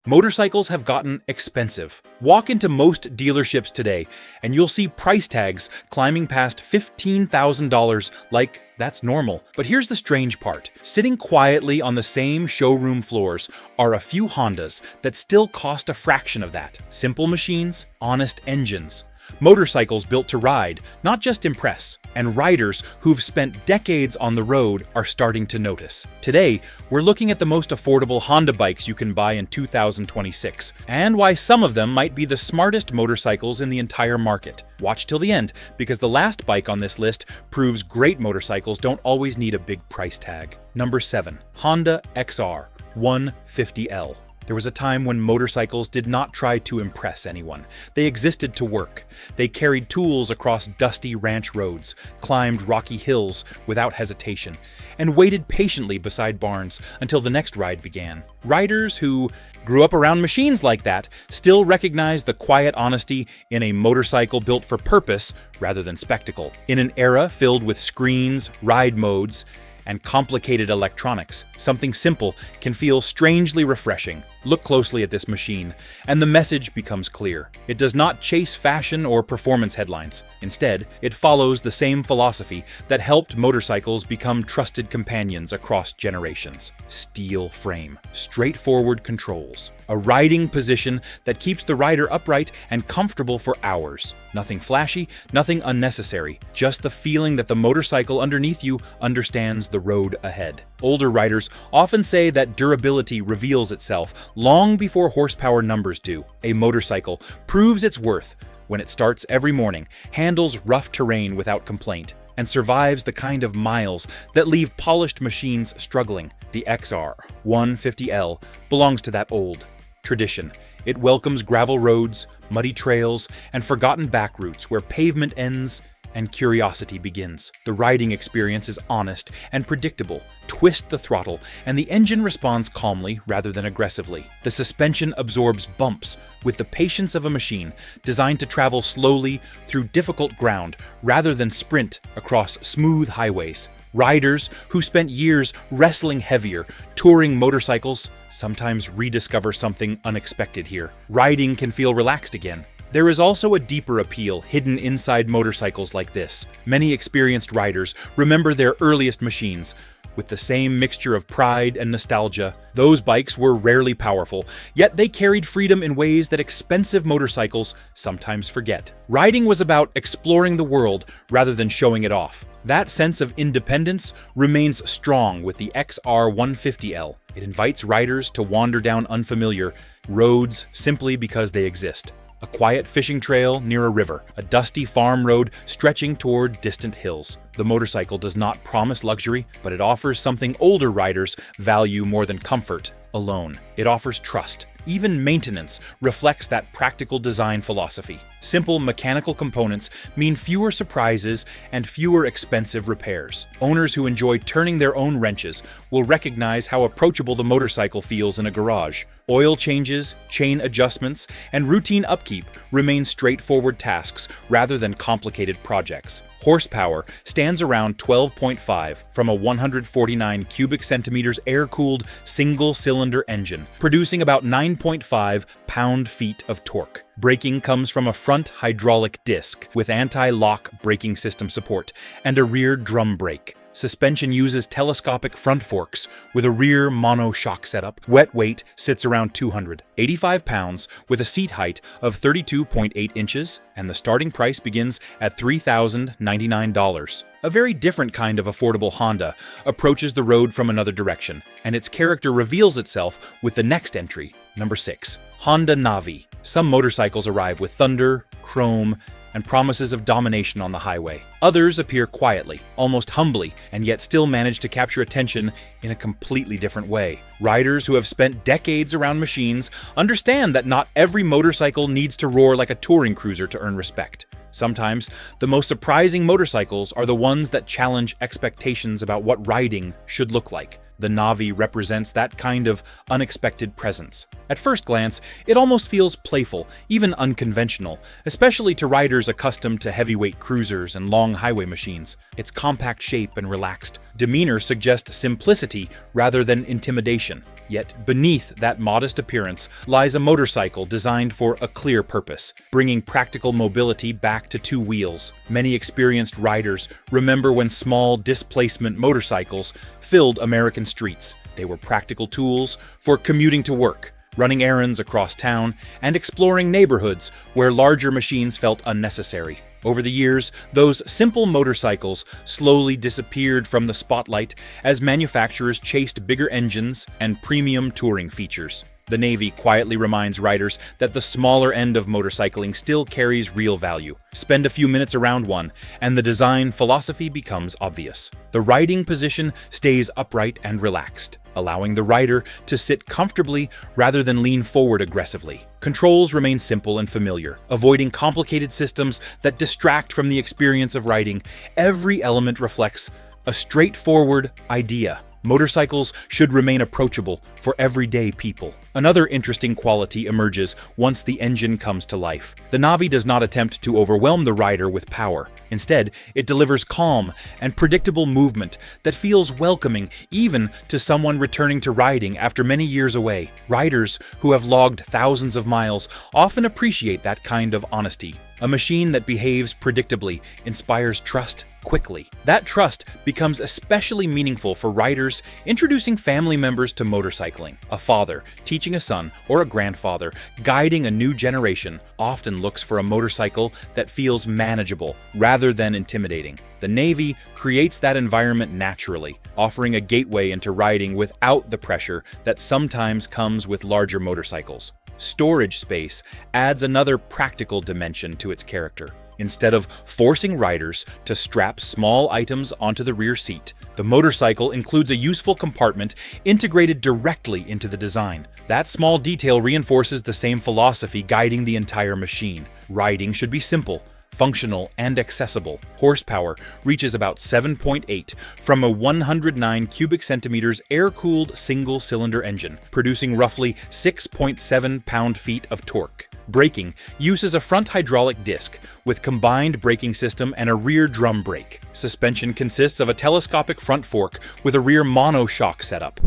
Motorcycles have gotten expensive. Walk into most dealerships today, and you'll see price tags climbing past $15,000 like that's normal. But here's the strange part. Sitting quietly on the same showroom floors are a few Hondas that still cost a fraction of that. Simple machines, honest engines. Motorcycles built to ride, not just impress. And riders who've spent decades on the road are starting to notice. Today, we're looking at the most affordable Honda bikes you can buy in 2026, and why some of them might be the smartest motorcycles in the entire market. Watch till the end, because the last bike on this list proves great motorcycles don't always need a big price tag. Number 7. Honda XR 150L. There was a time when motorcycles did not try to impress anyone. They existed to work. They carried tools across dusty ranch roads, climbed rocky hills without hesitation, and waited patiently beside barns until the next ride began. Riders who grew up around machines like that still recognize the quiet honesty in a motorcycle built for purpose rather than spectacle. In an era filled with screens, ride modes, and complicated electronics, something simple can feel strangely refreshing. Look closely at this machine, and the message becomes clear. It does not chase fashion or performance headlines. Instead, it follows the same philosophy that helped motorcycles become trusted companions across generations. Steel frame, straightforward controls, a riding position that keeps the rider upright and comfortable for hours. Nothing flashy, nothing unnecessary, just the feeling that the motorcycle underneath you understands the road ahead. Older riders often say that durability reveals itself long before horsepower numbers do. A motorcycle proves its worth when it starts every morning, handles rough terrain without complaint, and survives the kind of miles that leave polished machines struggling. The XR 150L belongs to that old tradition. It welcomes gravel roads, muddy trails, and forgotten back routes where pavement ends and curiosity begins. The riding experience is honest and predictable. Twist the throttle, and the engine responds calmly rather than aggressively. The suspension absorbs bumps with the patience of a machine designed to travel slowly through difficult ground rather than sprint across smooth highways. Riders who spent years wrestling heavier, touring motorcycles, sometimes rediscover something unexpected here. Riding can feel relaxed again. There is also a deeper appeal hidden inside motorcycles like this. Many experienced riders remember their earliest machines with the same mixture of pride and nostalgia. Those bikes were rarely powerful, yet they carried freedom in ways that expensive motorcycles sometimes forget. Riding was about exploring the world rather than showing it off. That sense of independence remains strong with the XR 150L. It invites riders to wander down unfamiliar roads simply because they exist. A quiet fishing trail near a river, a dusty farm road stretching toward distant hills. The motorcycle does not promise luxury, but it offers something older riders value more than comfort alone. It offers trust. Even maintenance reflects that practical design philosophy. Simple mechanical components mean fewer surprises and fewer expensive repairs. Owners who enjoy turning their own wrenches will recognize how approachable the motorcycle feels in a garage. Oil changes, chain adjustments, and routine upkeep remain straightforward tasks rather than complicated projects. Horsepower stands around 12.5 from a 149 cubic centimeters air-cooled single-cylinder engine, producing about 9.5 pound-feet of torque. Braking comes from a front hydraulic disc with anti-lock braking system support and a rear drum brake. Suspension uses telescopic front forks with a rear mono shock setup. Wet weight sits around 285 pounds with a seat height of 32.8 inches, and the starting price begins at $3,099. A very different kind of affordable Honda approaches the road from another direction, and its character reveals itself with the next entry, number 6. Honda Navi. Some motorcycles arrive with thunder, chrome, and promises of domination on the highway. Others appear quietly, almost humbly, and yet still manage to capture attention in a completely different way. Riders who have spent decades around machines understand that not every motorcycle needs to roar like a touring cruiser to earn respect. Sometimes, the most surprising motorcycles are the ones that challenge expectations about what riding should look like. The Navi represents that kind of unexpected presence. At first glance, it almost feels playful, even unconventional, especially to riders accustomed to heavyweight cruisers and long highway machines. Its compact shape and relaxed demeanor suggest simplicity rather than intimidation. Yet beneath that modest appearance lies a motorcycle designed for a clear purpose, bringing practical mobility back to two wheels. Many experienced riders remember when small displacement motorcycles filled American streets. They were practical tools for commuting to work, running errands across town, and exploring neighborhoods where larger machines felt unnecessary. Over the years, those simple motorcycles slowly disappeared from the spotlight as manufacturers chased bigger engines and premium touring features. The Navy quietly reminds riders that the smaller end of motorcycling still carries real value. Spend a few minutes around one, and the design philosophy becomes obvious. The riding position stays upright and relaxed, allowing the rider to sit comfortably rather than lean forward aggressively. Controls remain simple and familiar, avoiding complicated systems that distract from the experience of riding. Every element reflects a straightforward idea. Motorcycles should remain approachable for everyday people. Another interesting quality emerges once the engine comes to life. The Navi does not attempt to overwhelm the rider with power. Instead, it delivers calm and predictable movement that feels welcoming even to someone returning to riding after many years away. Riders who have logged thousands of miles often appreciate that kind of honesty. A machine that behaves predictably inspires trust quickly. That trust becomes especially meaningful for riders introducing family members to motorcycling. A father teaching a son or a grandfather guiding a new generation often looks for a motorcycle that feels manageable rather than intimidating. The Navy creates that environment naturally, offering a gateway into riding without the pressure that sometimes comes with larger motorcycles. Storage space adds another practical dimension to its character. Instead of forcing riders to strap small items onto the rear seat, the motorcycle includes a useful compartment integrated directly into the design. That small detail reinforces the same philosophy guiding the entire machine. Riding should be simple, functional, and accessible. Horsepower reaches about 7.8 from a 109 cubic centimeters air-cooled single-cylinder engine, producing roughly 6.7 pound-feet of torque. Braking uses a front hydraulic disc with combined braking system and a rear drum brake. Suspension consists of a telescopic front fork with a rear monoshock setup.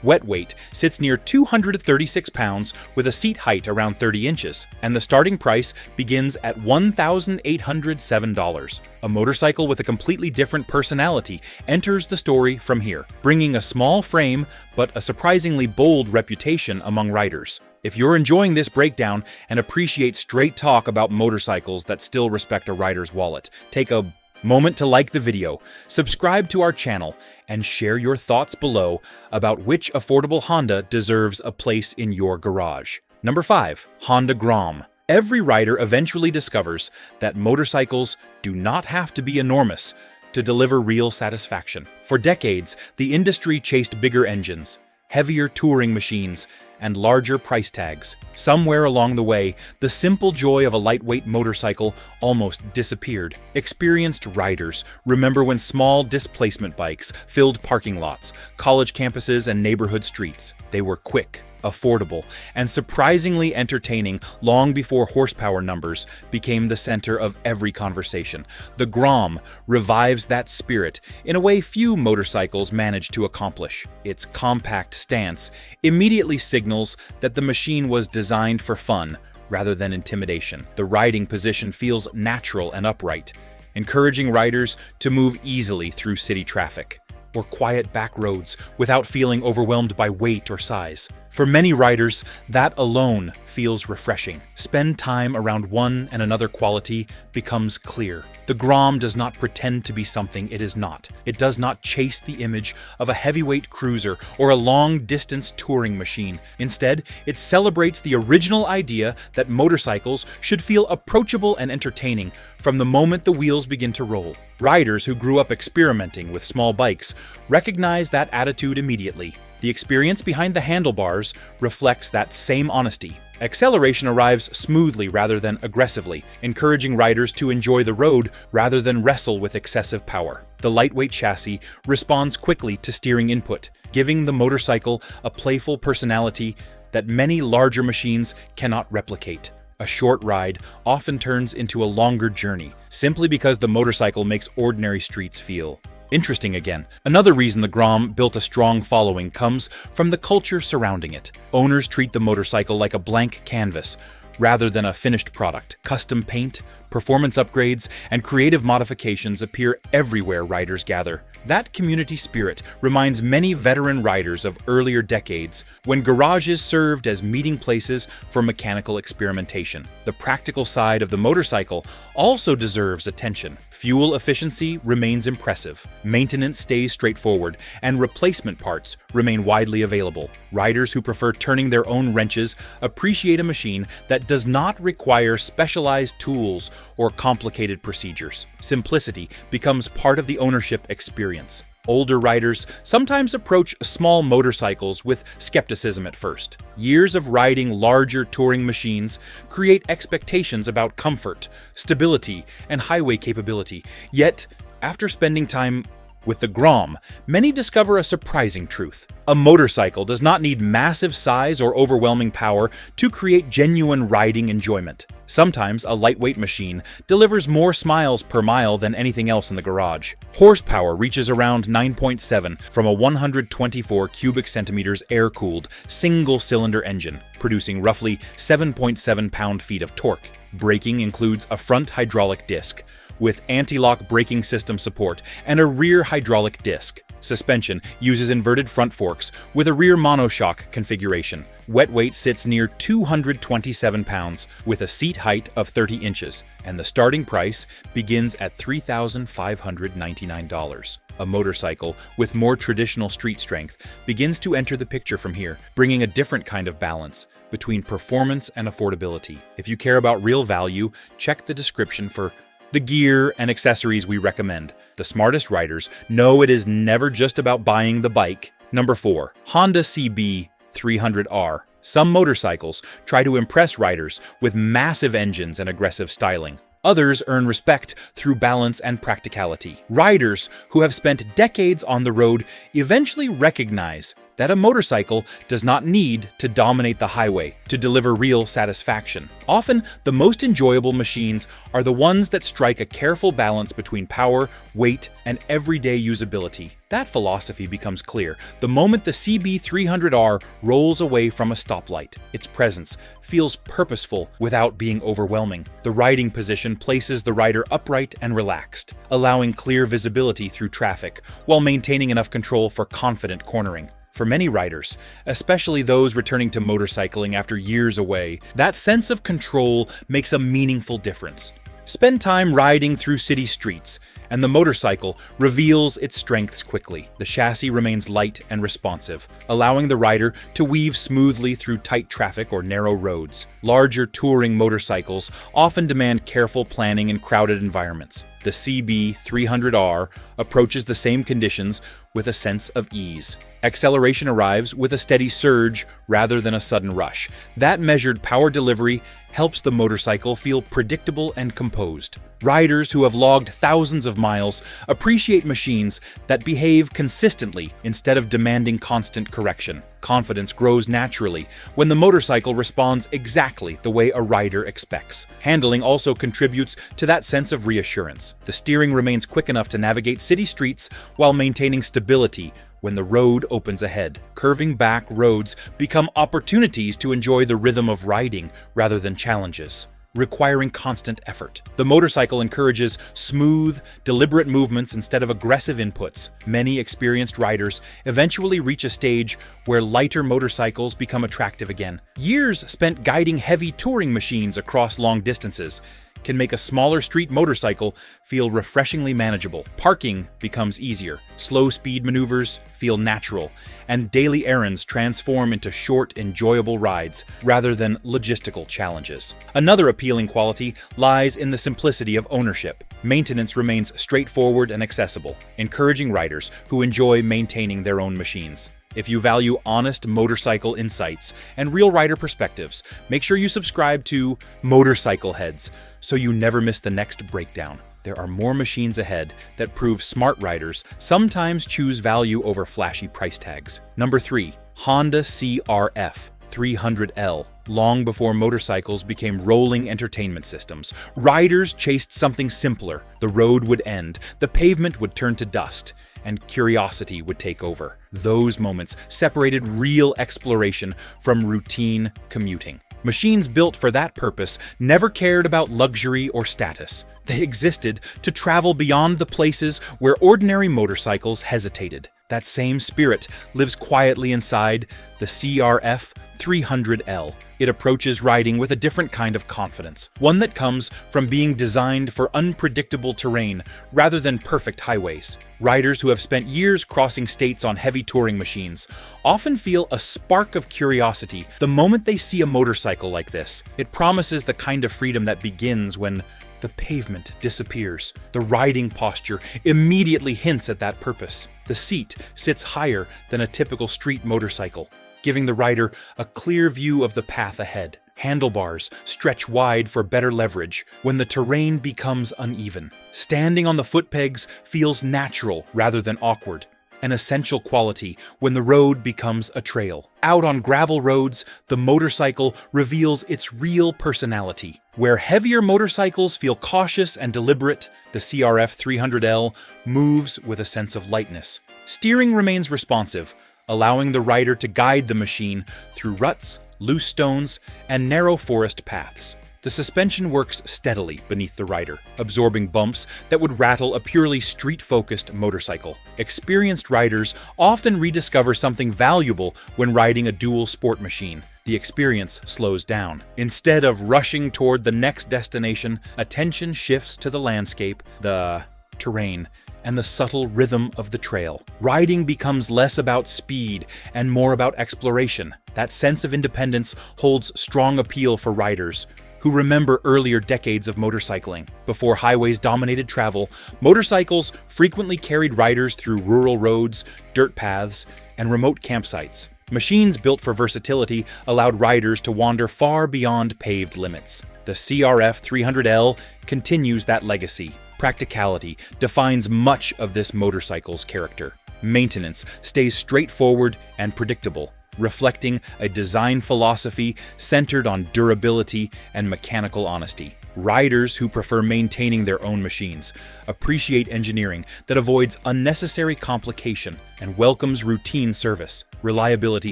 Wet weight sits near 236 pounds with a seat height around 30 inches, and the starting price begins at $1,807. A motorcycle with a completely different personality enters the story from here, bringing a small frame but a surprisingly bold reputation among riders. If you're enjoying this breakdown and appreciate straight talk about motorcycles that still respect a rider's wallet, take a moment to like the video, subscribe to our channel, and share your thoughts below about which affordable Honda deserves a place in your garage. Number 5. Honda Grom. Every rider eventually discovers that motorcycles do not have to be enormous to deliver real satisfaction. For decades, the industry chased bigger engines, heavier touring machines, and larger price tags. Somewhere along the way, the simple joy of a lightweight motorcycle almost disappeared. Experienced riders remember when small displacement bikes filled parking lots, college campuses, and neighborhood streets. They were quick, affordable, and surprisingly entertaining long before horsepower numbers became the center of every conversation. The Grom revives that spirit in a way few motorcycles manage to accomplish. Its compact stance immediately signals that the machine was designed for fun rather than intimidation. The riding position feels natural and upright, encouraging riders to move easily through city traffic or quiet back roads without feeling overwhelmed by weight or size. For many riders, that alone feels refreshing. Spend time around one and another quality becomes clear. The Grom does not pretend to be something it is not. It does not chase the image of a heavyweight cruiser or a long-distance touring machine. Instead, it celebrates the original idea that motorcycles should feel approachable and entertaining from the moment the wheels begin to roll. Riders who grew up experimenting with small bikes recognize that attitude immediately. The experience behind the handlebars reflects that same honesty. Acceleration arrives smoothly rather than aggressively, encouraging riders to enjoy the road rather than wrestle with excessive power. The lightweight chassis responds quickly to steering input, giving the motorcycle a playful personality that many larger machines cannot replicate. A short ride often turns into a longer journey, simply because the motorcycle makes ordinary streets feel Interesting again. Another reason the Grom built a strong following comes from the culture surrounding it. Owners treat the motorcycle like a blank canvas, rather than a finished product. Custom paint, performance upgrades, and creative modifications appear everywhere riders gather. That community spirit reminds many veteran riders of earlier decades when garages served as meeting places for mechanical experimentation. The practical side of the motorcycle also deserves attention. Fuel efficiency remains impressive, maintenance stays straightforward, and replacement parts remain widely available. Riders who prefer turning their own wrenches appreciate a machine that does not require specialized tools or complicated procedures. Simplicity becomes part of the ownership experience. Older riders sometimes approach small motorcycles with skepticism at first. Years of riding larger touring machines create expectations about comfort, stability, and highway capability. Yet, after spending time with the Grom, many discover a surprising truth. A motorcycle does not need massive size or overwhelming power to create genuine riding enjoyment. Sometimes a lightweight machine delivers more smiles per mile than anything else in the garage. Horsepower reaches around 9.7 from a 124 cubic centimeters air-cooled, single-cylinder engine, producing roughly 7.7 pound-feet of torque. Braking includes a front hydraulic disc, with anti-lock braking system support and a rear hydraulic disc. Suspension uses inverted front forks with a rear monoshock configuration. Wet weight sits near 227 pounds with a seat height of 30 inches, and the starting price begins at $3,599. A motorcycle with more traditional street strength begins to enter the picture from here, bringing a different kind of balance between performance and affordability. If you care about real value, check the description for the gear and accessories we recommend. The smartest riders know it is never just about buying the bike. Number 4. Honda 𝐶𝒕𝒉𝒆𝒓. Some motorcycles try to impress riders with massive engines and aggressive styling. Others earn respect through balance and practicality. Riders who have spent decades on the road eventually recognize that a motorcycle does not need to dominate the highway to deliver real satisfaction. Often, the most enjoyable machines are the ones that strike a careful balance between power, weight, and everyday usability. That philosophy becomes clear the moment the 𝐶𝒕𝒉𝒆𝒓 rolls away from a stoplight. Its presence feels purposeful without being overwhelming. The riding position places the rider upright and relaxed, allowing clear visibility through traffic while maintaining enough control for confident cornering. For many riders, especially those returning to motorcycling after years away, that sense of control makes a meaningful difference. Spend time riding through city streets, and the motorcycle reveals its strengths quickly. The chassis remains light and responsive, allowing the rider to weave smoothly through tight traffic or narrow roads. Larger touring motorcycles often demand careful planning in crowded environments. The 𝐶𝒕𝒉𝒆𝒓 approaches the same conditions with a sense of ease. Acceleration arrives with a steady surge rather than a sudden rush. That measured power delivery helps the motorcycle feel predictable and composed. Riders who have logged thousands of miles appreciate machines that behave consistently instead of demanding constant correction. Confidence grows naturally when the motorcycle responds exactly the way a rider expects. Handling also contributes to that sense of reassurance. The steering remains quick enough to navigate city streets while maintaining stability when the road opens ahead. Curving back roads become opportunities to enjoy the rhythm of riding rather than challenges requiring constant effort. The motorcycle encourages smooth, deliberate movements instead of aggressive inputs. Many experienced riders eventually reach a stage where lighter motorcycles become attractive again. Years spent guiding heavy touring machines across long distances can make a smaller street motorcycle feel refreshingly manageable. Parking becomes easier, slow speed maneuvers feel natural, and daily errands transform into short, enjoyable rides rather than logistical challenges. Another appealing quality lies in the simplicity of ownership. Maintenance remains straightforward and accessible, encouraging riders who enjoy maintaining their own machines. If you value honest motorcycle insights and real rider perspectives, make sure you subscribe to Motorcycle Heads so you never miss the next breakdown. There are more machines ahead that prove smart riders sometimes choose value over flashy price tags. Number 3. Honda CRF 300L. Long before motorcycles became rolling entertainment systems, riders chased something simpler. The road would end, the pavement would turn to dust, and curiosity would take over. Those moments separated real exploration from routine commuting. Machines built for that purpose never cared about luxury or status. They existed to travel beyond the places where ordinary motorcycles hesitated. That same spirit lives quietly inside the CRF 300L. It approaches riding with a different kind of confidence, one that comes from being designed for unpredictable terrain rather than perfect highways. Riders who have spent years crossing states on heavy touring machines often feel a spark of curiosity the moment they see a motorcycle like this. It promises the kind of freedom that begins when the pavement disappears. The riding posture immediately hints at that purpose. The seat sits higher than a typical street motorcycle, giving the rider a clear view of the path ahead. Handlebars stretch wide for better leverage when the terrain becomes uneven. Standing on the foot pegs feels natural rather than awkward, an essential quality when the road becomes a trail. Out on gravel roads, the motorcycle reveals its real personality. Where heavier motorcycles feel cautious and deliberate, the CRF 300L moves with a sense of lightness. Steering remains responsive, allowing the rider to guide the machine through ruts, loose stones, and narrow forest paths. The suspension works steadily beneath the rider, absorbing bumps that would rattle a purely street-focused motorcycle. Experienced riders often rediscover something valuable when riding a dual sport machine. The experience slows down. Instead of rushing toward the next destination, attention shifts to the landscape, the terrain, and the subtle rhythm of the trail. Riding becomes less about speed and more about exploration. That sense of independence holds strong appeal for riders who remember earlier decades of motorcycling. Before highways dominated travel, motorcycles frequently carried riders through rural roads, dirt paths, and remote campsites. Machines built for versatility allowed riders to wander far beyond paved limits. The CRF 300L continues that legacy. Practicality defines much of this motorcycle's character. Maintenance stays straightforward and predictable, reflecting a design philosophy centered on durability and mechanical honesty. Riders who prefer maintaining their own machines appreciate engineering that avoids unnecessary complication and welcomes routine service. Reliability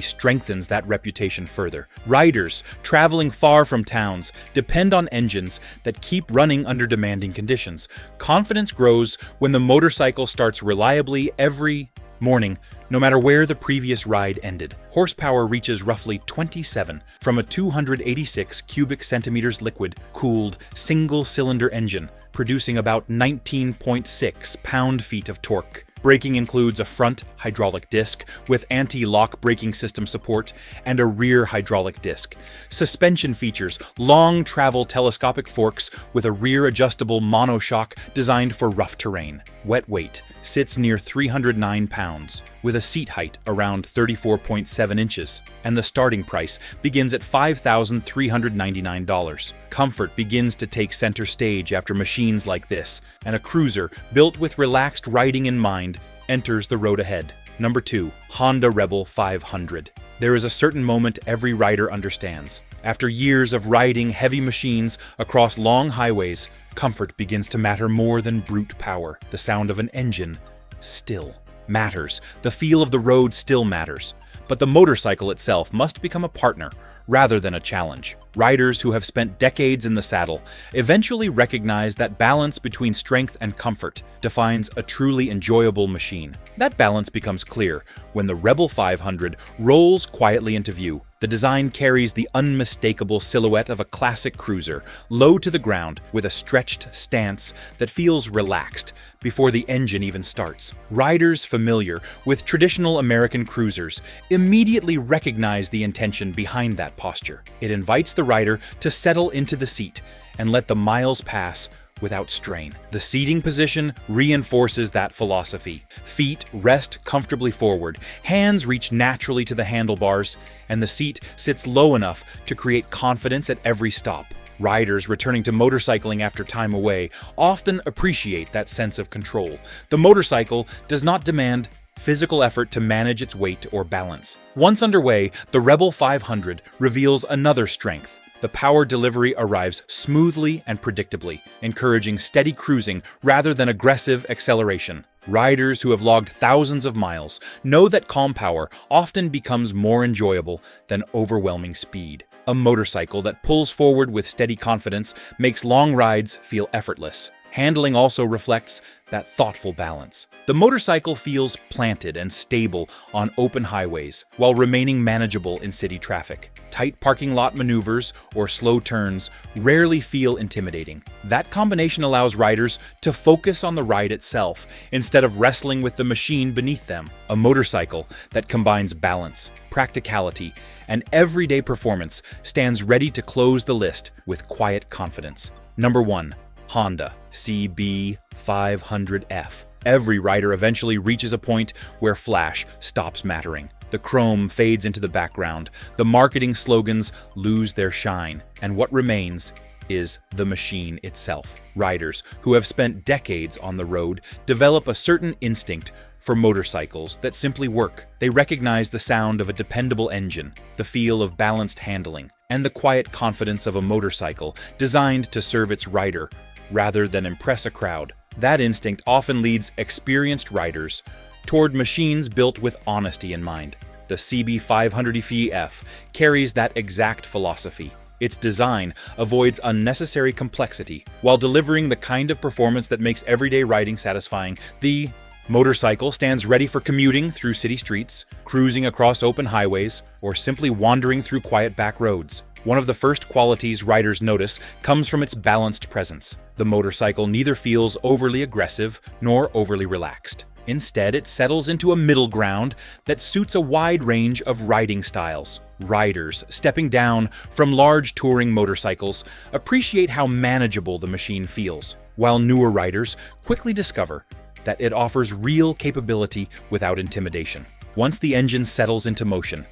strengthens that reputation further. Riders traveling far from towns depend on engines that keep running under demanding conditions. Confidence grows when the motorcycle starts reliably every morning, no matter where the previous ride ended. Horsepower reaches roughly 27 from a 286 cubic centimeters liquid-cooled single-cylinder engine, producing about 19.6 pound-feet of torque. Braking includes a front hydraulic disc with anti-lock braking system support and a rear hydraulic disc. Suspension features long travel telescopic forks with a rear adjustable monoshock designed for rough terrain. Wet weight sits near 309 pounds, with a seat height around 34.7 inches, and the starting price begins at $5,399. Comfort begins to take center stage after machines like this, and a cruiser built with relaxed riding in mind enters the road ahead. Number 2. Honda Rebel 500. There is a certain moment every rider understands. After years of riding heavy machines across long highways, comfort begins to matter more than brute power. The sound of an engine still matters. The feel of the road still matters. But the motorcycle itself must become a partner rather than a challenge. Riders who have spent decades in the saddle eventually recognize that balance between strength and comfort defines a truly enjoyable machine. That balance becomes clear when the Rebel 500 rolls quietly into view. The design carries the unmistakable silhouette of a classic cruiser, low to the ground with a stretched stance that feels relaxed before the engine even starts. Riders familiar with traditional American cruisers immediately recognize the intention behind that posture. It invites the rider to settle into the seat and let the miles pass without strain. The seating position reinforces that philosophy. Feet rest comfortably forward, hands reach naturally to the handlebars, and the seat sits low enough to create confidence at every stop. Riders returning to motorcycling after time away often appreciate that sense of control. The motorcycle does not demand physical effort to manage its weight or balance. Once underway, the Rebel 500 reveals another strength. The power delivery arrives smoothly and predictably, encouraging steady cruising rather than aggressive acceleration. Riders who have logged thousands of miles know that calm power often becomes more enjoyable than overwhelming speed. A motorcycle that pulls forward with steady confidence makes long rides feel effortless. Handling also reflects that thoughtful balance. The motorcycle feels planted and stable on open highways while remaining manageable in city traffic. Tight parking lot maneuvers or slow turns rarely feel intimidating. That combination allows riders to focus on the ride itself instead of wrestling with the machine beneath them. A motorcycle that combines balance, practicality, and everyday performance stands ready to close the list with quiet confidence. Number 1. Honda CB500F. Every rider eventually reaches a point where flash stops mattering. The chrome fades into the background, the marketing slogans lose their shine, and what remains is the machine itself. Riders who have spent decades on the road develop a certain instinct for motorcycles that simply work. They recognize the sound of a dependable engine, the feel of balanced handling, and the quiet confidence of a motorcycle designed to serve its rider rather than impress a crowd. That instinct often leads experienced riders toward machines built with honesty in mind. The CB500F carries that exact philosophy. Its design avoids unnecessary complexity while delivering the kind of performance that makes everyday riding satisfying. The motorcycle stands ready for commuting through city streets, cruising across open highways, or simply wandering through quiet back roads. One of the first qualities riders notice comes from its balanced presence. The motorcycle neither feels overly aggressive nor overly relaxed. Instead, it settles into a middle ground that suits a wide range of riding styles. Riders stepping down from large touring motorcycles appreciate how manageable the machine feels, while newer riders quickly discover that it offers real capability without intimidation. Once the engine settles into motion,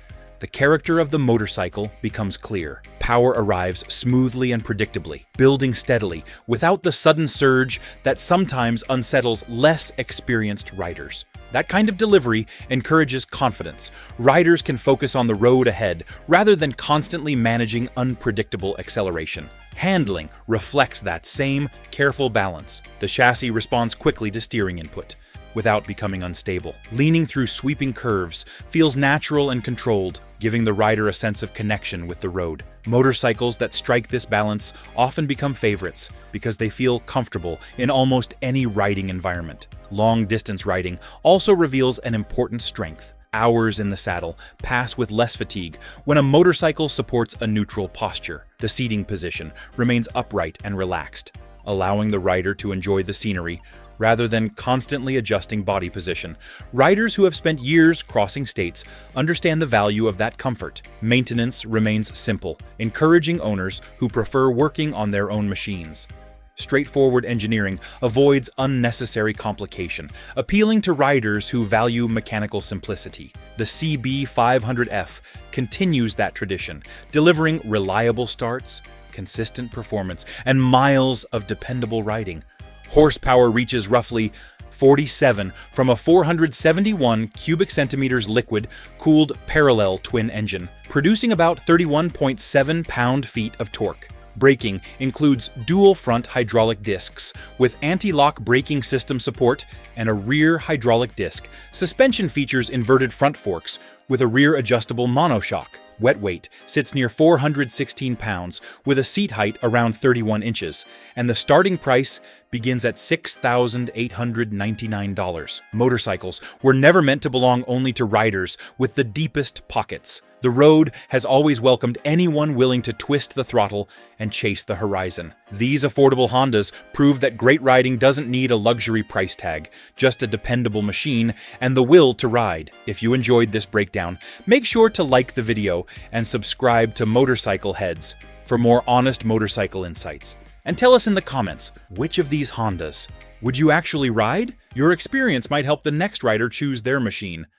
the character of the motorcycle becomes clear. Power arrives smoothly and predictably, building steadily without the sudden surge that sometimes unsettles less experienced riders. That kind of delivery encourages confidence. Riders can focus on the road ahead rather than constantly managing unpredictable acceleration. Handling reflects that same careful balance. The chassis responds quickly to steering input without becoming unstable. Leaning through sweeping curves feels natural and controlled, giving the rider a sense of connection with the road. Motorcycles that strike this balance often become favorites because they feel comfortable in almost any riding environment. Long-distance riding also reveals an important strength. Hours in the saddle pass with less fatigue when a motorcycle supports a neutral posture. The seating position remains upright and relaxed, allowing the rider to enjoy the scenery rather than constantly adjusting body position. Riders who have spent years crossing states understand the value of that comfort. Maintenance remains simple, encouraging owners who prefer working on their own machines. Straightforward engineering avoids unnecessary complication, appealing to riders who value mechanical simplicity. The CB500F continues that tradition, delivering reliable starts, consistent performance, and miles of dependable riding. Horsepower reaches roughly 47 from a 471 cubic centimeters liquid-cooled parallel twin engine, producing about 31.7 pound-feet of torque. Braking includes dual front hydraulic discs with anti-lock braking system support and a rear hydraulic disc. Suspension features inverted front forks with a rear adjustable monoshock. Wet weight sits near 416 pounds with a seat height around 31 inches, and the starting price begins at $6,899. Motorcycles were never meant to belong only to riders with the deepest pockets. The road has always welcomed anyone willing to twist the throttle and chase the horizon. These affordable Hondas prove that great riding doesn't need a luxury price tag, just a dependable machine and the will to ride. If you enjoyed this breakdown, make sure to like the video and subscribe to Motorcycle Heads for more honest motorcycle insights. And tell us in the comments, which of these Hondas would you actually ride? Your experience might help the next rider choose their machine.